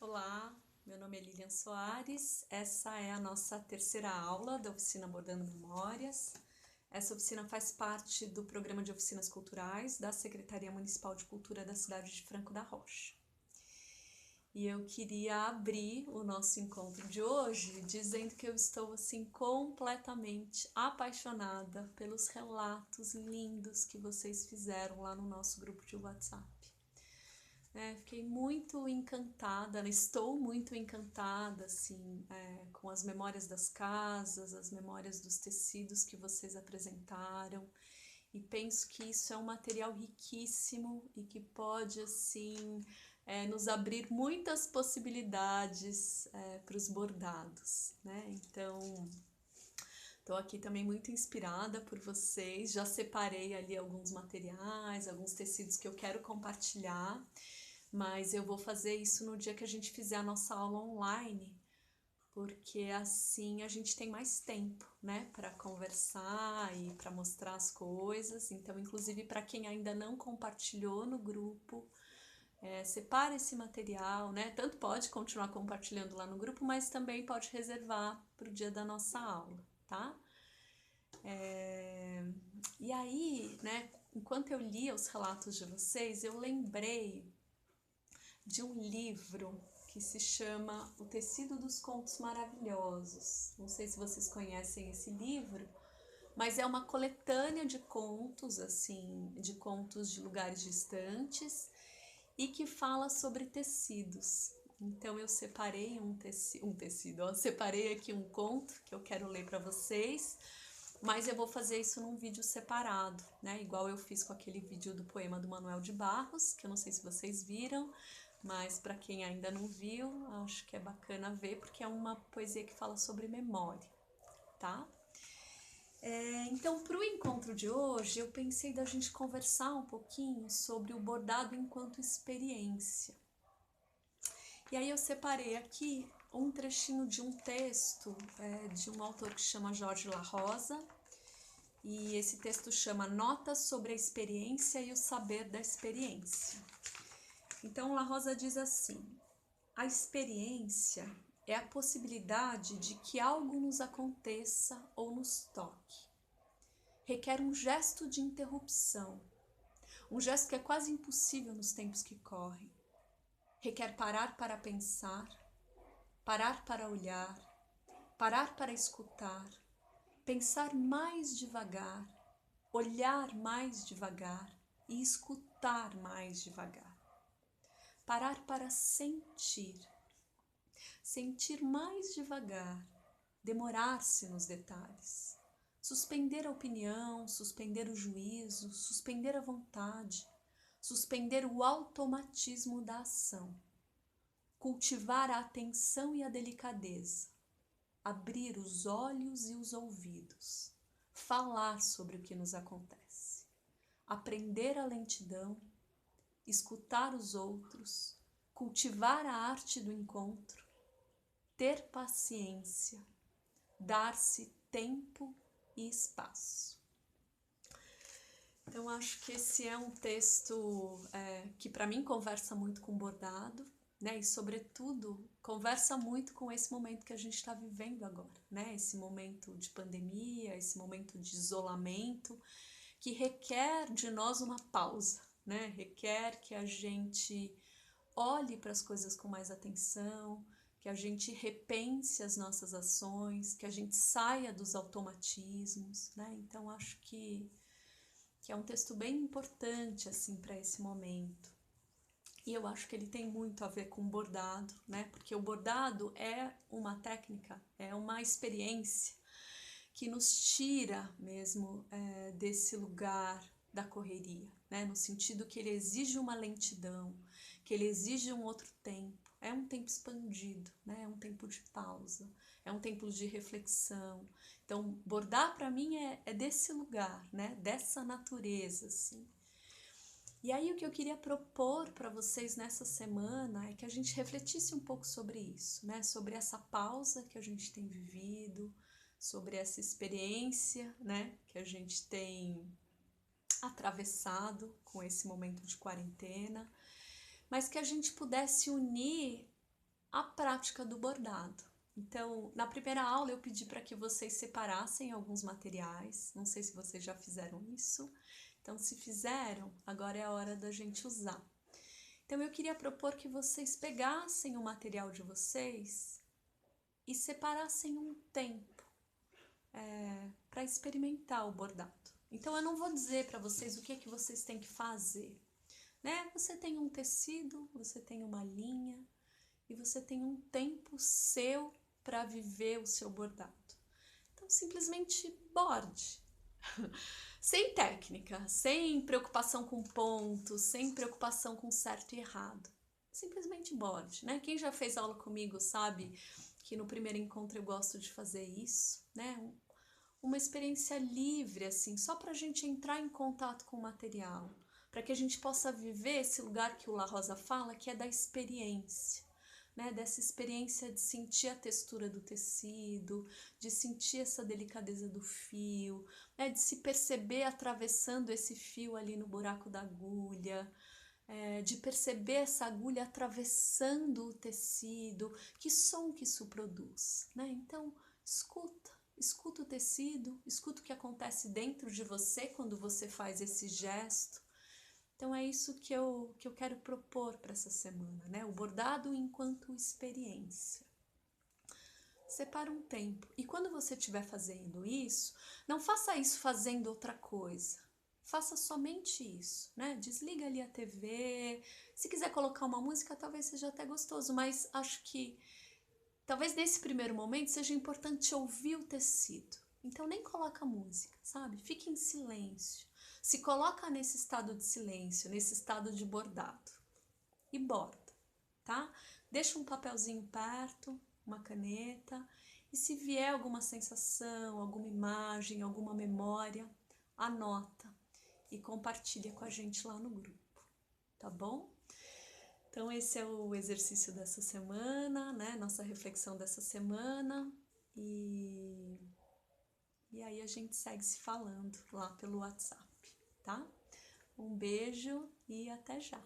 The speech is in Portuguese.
Olá, meu nome é Lilian Soares, essa é a nossa terceira aula da oficina Bordando Memórias. Essa oficina faz parte do programa de oficinas culturais da Secretaria Municipal de Cultura da cidade de Franco da Rocha. E eu queria abrir o nosso encontro de hoje dizendo que eu estou assim completamente apaixonada pelos relatos lindos que vocês fizeram lá no nosso grupo de WhatsApp. Fiquei muito encantada, estou muito encantada assim, com as memórias das casas, as memórias dos tecidos que vocês apresentaram, e penso que isso é um material riquíssimo e que pode assim nos abrir muitas possibilidades para os bordados, né? Então estou aqui também muito inspirada por vocês, já separei ali alguns materiais, alguns tecidos que eu quero compartilhar, mas eu vou fazer isso no dia que a gente fizer a nossa aula online, porque assim a gente tem mais tempo, né, para conversar e para mostrar as coisas. Então, inclusive para quem ainda não compartilhou no grupo, separa esse material, né? Tanto pode continuar compartilhando lá no grupo, mas também pode reservar para o dia da nossa aula, tá? E aí, né, enquanto eu lia os relatos de vocês, eu lembrei de um livro que se chama O Tecido dos Contos Maravilhosos. Não sei se vocês conhecem esse livro, mas é uma coletânea de contos, assim, de contos de lugares distantes e que fala sobre tecidos. Então eu separei um tecido, ó, separei aqui um conto que eu quero ler para vocês, mas eu vou fazer isso num vídeo separado, né? Igual eu fiz com aquele vídeo do poema do Manuel de Barros, que eu não sei se vocês viram, mas para quem ainda não viu, acho que é bacana ver, porque é uma poesia que fala sobre memória, tá? Então, para o encontro de hoje, eu pensei da gente conversar um pouquinho sobre o bordado enquanto experiência. E aí eu separei aqui um trechinho de um texto de um autor que chama Jorge La Rosa, e esse texto chama Notas sobre a Experiência e o Saber da Experiência. Então, La Rosa diz assim: a experiência é a possibilidade de que algo nos aconteça ou nos toque. Requer um gesto de interrupção, um gesto que é quase impossível nos tempos que correm. Requer parar para pensar, parar para olhar, parar para escutar, pensar mais devagar, olhar mais devagar e escutar mais devagar. Parar para sentir, sentir mais devagar, demorar-se nos detalhes, suspender a opinião, suspender o juízo, suspender a vontade, suspender o automatismo da ação, cultivar a atenção e a delicadeza, abrir os olhos e os ouvidos, falar sobre o que nos acontece, aprender a lentidão, escutar os outros, cultivar a arte do encontro, ter paciência, dar-se tempo e espaço. Então, acho que esse é um texto que para mim conversa muito com bordado, né? E sobretudo conversa muito com esse momento que a gente está vivendo agora, né? Esse momento de pandemia, esse momento de isolamento, que requer de nós uma pausa, né? Requer que a gente olhe para as coisas com mais atenção, que a gente repense as nossas ações, que a gente saia dos automatismos, né? Então acho que é um texto bem importante assim para esse momento. E eu acho que ele tem muito a ver com bordado, né? Porque o bordado é uma técnica, é uma experiência que nos tira mesmo desse lugar da correria, né? No sentido que ele exige uma lentidão, que ele exige um outro tempo. É um tempo expandido, né? É um tempo de pausa, é um tempo de reflexão. Então, bordar para mim é desse lugar, né? Dessa natureza, assim. E aí o que eu queria propor para vocês nessa semana é que a gente refletisse um pouco sobre isso, né? Sobre essa pausa que a gente tem vivido, sobre essa experiência, né, que a gente tem atravessado com esse momento de quarentena, mas que a gente pudesse unir a prática do bordado. Então, na primeira aula eu pedi para que vocês separassem alguns materiais, não sei se vocês já fizeram isso, então se fizeram, agora é a hora da gente usar. Então eu queria propor que vocês pegassem o material de vocês e separassem um tempo para experimentar o bordado. Então eu não vou dizer para vocês o que é que vocês têm que fazer, né? Você tem um tecido, você tem uma linha e você tem um tempo seu para viver o seu bordado. Então simplesmente borde. Sem técnica, sem preocupação com pontos, sem preocupação com certo e errado. Simplesmente borde, né? Quem já fez aula comigo sabe que no primeiro encontro eu gosto de fazer isso, né? Uma experiência livre, assim, só para a gente entrar em contato com o material, para que a gente possa viver esse lugar que o La Rosa fala, que é da experiência, né? Dessa experiência de sentir a textura do tecido, de sentir essa delicadeza do fio, né? De se perceber atravessando esse fio ali no buraco da agulha, de perceber essa agulha atravessando o tecido, que som que isso produz, né? Então, escuta o tecido, escuta o que acontece dentro de você quando você faz esse gesto. Então é isso que eu quero propor para essa semana, né? O bordado enquanto experiência. Separa um tempo. E quando você estiver fazendo isso, não faça isso fazendo outra coisa. Faça somente isso, né? Desliga ali a TV. Se quiser colocar uma música, talvez seja até gostoso, mas acho que talvez nesse primeiro momento seja importante ouvir o tecido. Então nem coloca música, sabe? Fique em silêncio. Se coloca nesse estado de silêncio, nesse estado de bordado. E borda, tá? Deixa um papelzinho perto, uma caneta. E se vier alguma sensação, alguma imagem, alguma memória, anota e compartilha com a gente lá no grupo, tá bom? Então esse é o exercício dessa semana, né? Nossa reflexão dessa semana e aí a gente segue se falando lá pelo WhatsApp, tá? Um beijo e até já!